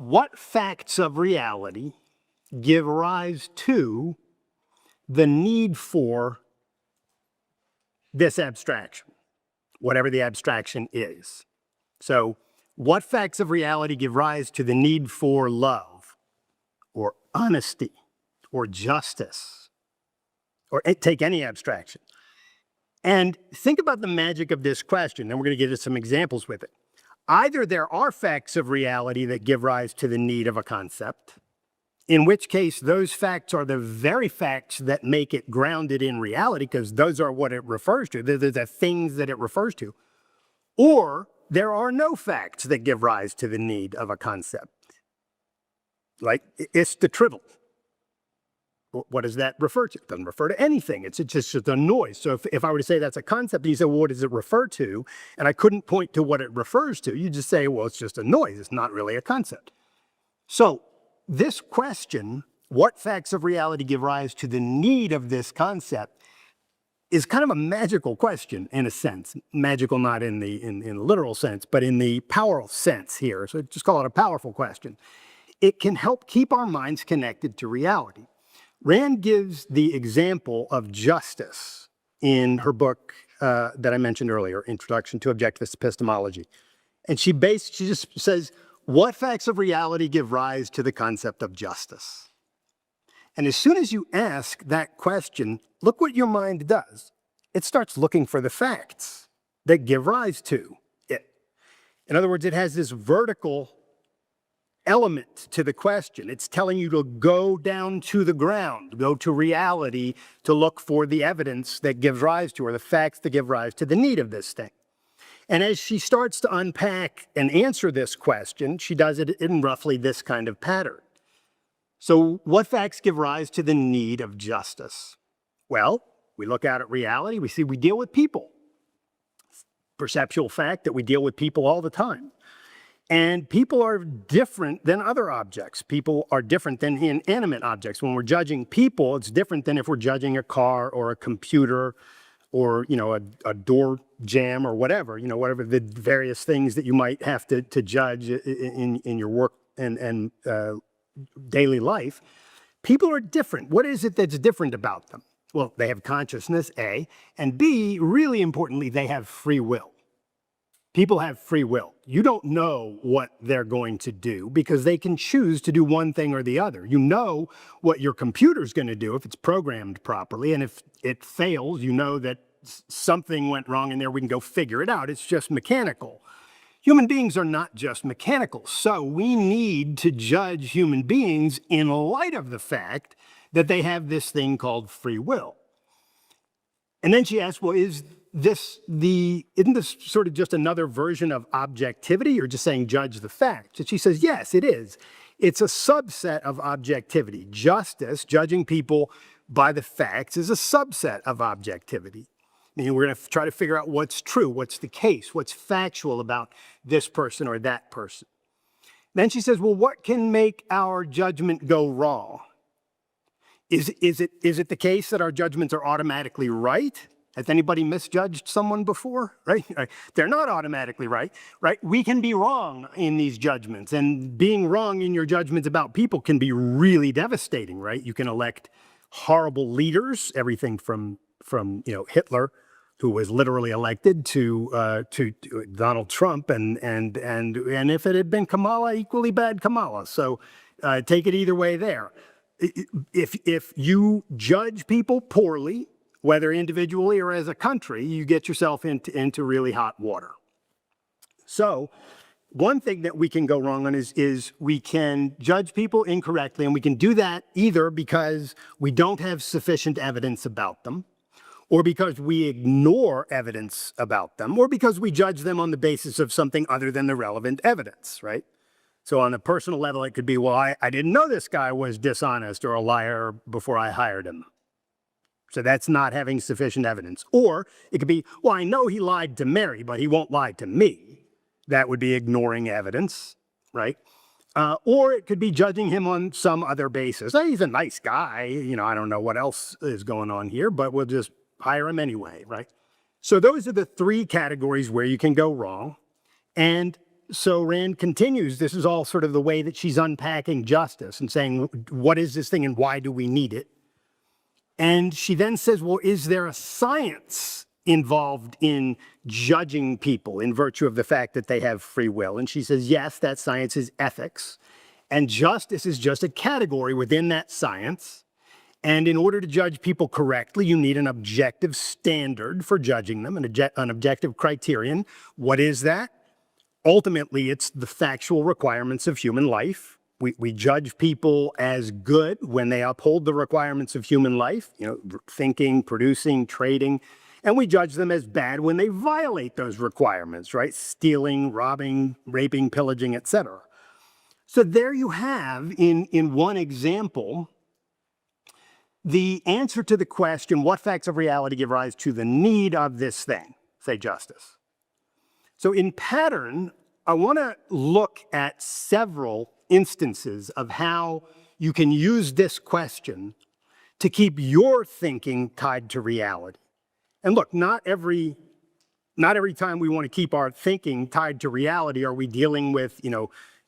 what facts of reality give rise to the need for this abstraction, whatever the abstraction is? So what facts of reality give rise to the need for love or honesty or justice, or take any abstraction? And think about the magic of this question. Then we're going to get into some examples with it. Either there are facts of reality that give rise to the need of a concept, in which case those facts are the very facts that make it grounded in reality, because those are what it refers to. They're the things that it refers to. Or there are no facts that give rise to the need of a concept. Like, it's the trivial. What does that refer to? It doesn't refer to anything. It's just a noise. So if I were to say that's a concept, and you say, well, what does it refer to? And I couldn't point to what it refers to. You just say, well, it's just a noise. It's not really a concept. So this question, what facts of reality give rise to the need of this concept, is kind of a magical question in a sense. Magical not in the literal sense, but in the powerful sense here. So just call it a powerful question. It can help keep our minds connected to reality. Rand gives the example of justice in her book that I mentioned earlier, Introduction to Objectivist Epistemology. And she just says, what facts of reality give rise to the concept of justice? And as soon as you ask that question, look what your mind does. It starts looking for the facts that give rise to it. In other words, it has this vertical element to the question. It's telling you to go down to the ground, go to reality to look for the evidence that gives rise to, or the facts that give rise to the need of this thing. And as she starts to unpack and answer this question, she does it in roughly this kind of pattern. So what facts give rise to the need of justice? Well, we look out at reality, we see we deal with people. Perceptual fact that we deal with people all the time. And people are different than other objects. People are different than inanimate objects. When we're judging people, it's different than if we're judging a car or a computer or, a door jamb or whatever, whatever the various things that you might have to judge in your work and daily life. People are different. What is it that's different about them? Well, they have consciousness, A, and B, really importantly, they have free will. People have free will. You don't know what they're going to do because they can choose to do one thing or the other. You know what your computer's going to do if it's programmed properly, and if it fails, you know that something went wrong in there, we can go figure it out. It's just mechanical. Human beings are not just mechanical, so we need to judge human beings in light of the fact that they have this thing called free will. And then she asks, well, isn't this sort of just another version of objectivity, or just saying judge the facts? And she says, yes, it is. It's a subset of objectivity. Justice, judging people by the facts, is a subset of objectivity. Meaning we're going to try to figure out what's true, what's the case, what's factual about this person or that person. Then she says, well, what can make our judgment go wrong? Is it the case that our judgments are automatically right? Has anybody misjudged someone before, right? They're not automatically right? We can be wrong in these judgments, and being wrong in your judgments about people can be really devastating, right? You can elect horrible leaders, everything from Hitler, who was literally elected, to Donald Trump, and if it had been Kamala, equally bad Kamala. So take it either way there. If you judge people poorly, whether individually or as a country, you get yourself into really hot water. So one thing that we can go wrong on is we can judge people incorrectly, and we can do that either because we don't have sufficient evidence about them, or because we ignore evidence about them, or because we judge them on the basis of something other than the relevant evidence, right? So on a personal level, it could be, well, I didn't know this guy was dishonest or a liar before I hired him. So that's not having sufficient evidence. Or it could be, well, I know he lied to Mary, but he won't lie to me. That would be ignoring evidence, right? Or it could be judging him on some other basis. He's a nice guy. I don't know what else is going on here, but we'll just hire him anyway, right? So those are the three categories where you can go wrong. And so Rand continues, this is all sort of the way that she's unpacking justice and saying, what is this thing and why do we need it? And she then says, well, is there a science involved in judging people in virtue of the fact that they have free will? And she says, yes, that science is ethics. And justice is just a category within that science. And in order to judge people correctly, you need an objective standard for judging them, an objective criterion. What is that? Ultimately, it's the factual requirements of human life. We judge people as good when they uphold the requirements of human life, thinking, producing, trading, and we judge them as bad when they violate those requirements, right? Stealing, robbing, raping, pillaging, etc. So there you have, in one example, the answer to the question, what facts of reality give rise to the need of this thing, say justice? So in pattern, I want to look at several instances of how you can use this question to keep your thinking tied to reality. And look, not every time we want to keep our thinking tied to reality are we dealing with,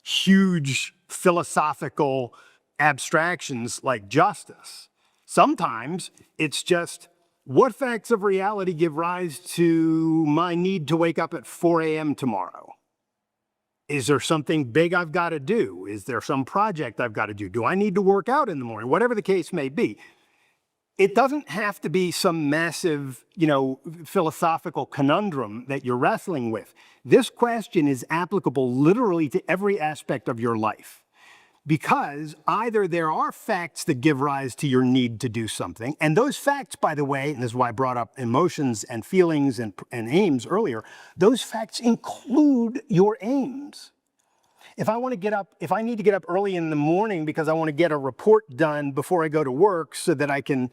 huge philosophical abstractions like justice. Sometimes it's just, what facts of reality give rise to my need to wake up at 4 a.m. tomorrow? Is there something big I've got to do? Is there some project I've got to do? Do I need to work out in the morning? Whatever the case may be. It doesn't have to be some massive, philosophical conundrum that you're wrestling with. This question is applicable literally to every aspect of your life. Because either there are facts that give rise to your need to do something, and those facts, by the way, and this is why I brought up emotions and feelings and aims earlier, those facts include your aims. If I need to get up early in the morning because I want to get a report done before I go to work so that I can,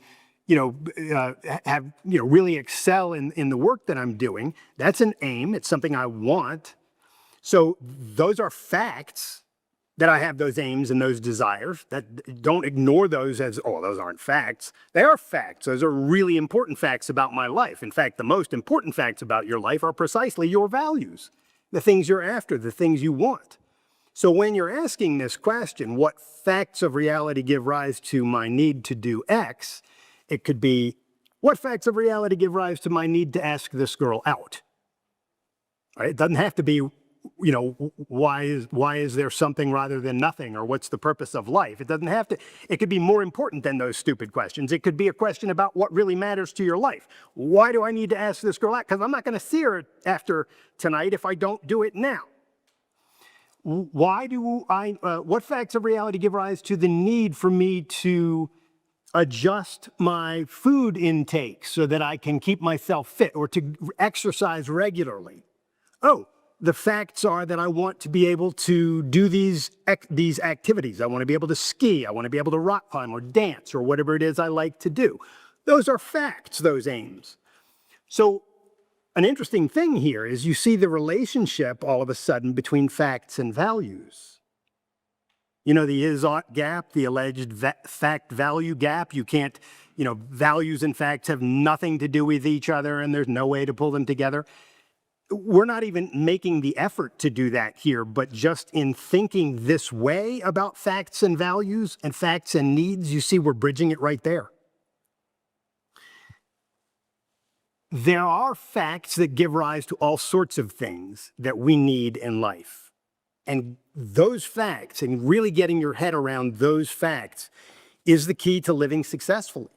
really excel in the work that I'm doing, that's an aim. It's something I want. So those are facts that I have those aims and those desires. That don't ignore those as, oh, those aren't facts. They are facts. Those are really important facts about my life. In fact, the most important facts about your life are precisely your values, the things you're after, the things you want. So when you're asking this question, what facts of reality give rise to my need to do X, it could be, what facts of reality give rise to my need to ask this girl out? Right? It doesn't have to be, why is there something rather than nothing, or what's the purpose of life? It doesn't have to, it could be more important than those stupid questions. It could be a question about what really matters to your life. Why do I need to ask this girl out? Because I'm not going to see her after tonight if I don't do it now. What facts of reality give rise to the need for me to adjust my food intake so that I can keep myself fit, or to exercise regularly? Oh, the facts are that I want to be able to do these activities. I want to be able to ski. I want to be able to rock climb or dance or whatever it is I like to do. Those are facts, those aims. So an interesting thing here is you see the relationship all of a sudden between facts and values. The is-ought gap, the alleged fact-value gap. You can't, values and facts have nothing to do with each other and there's no way to pull them together. We're not even making the effort to do that here, but just in thinking this way about facts and values and facts and needs, you see we're bridging it right there. There are facts that give rise to all sorts of things that we need in life. And those facts, and really getting your head around those facts, is the key to living successfully.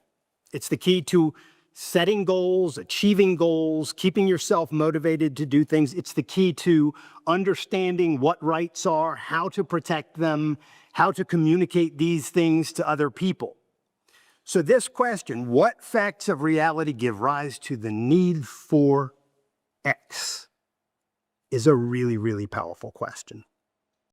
It's the key to setting goals, achieving goals, keeping yourself motivated to do things. It's the key to understanding what rights are, how to protect them, how to communicate these things to other people. So this question, what facts of reality give rise to the need for X, is a really, really powerful question.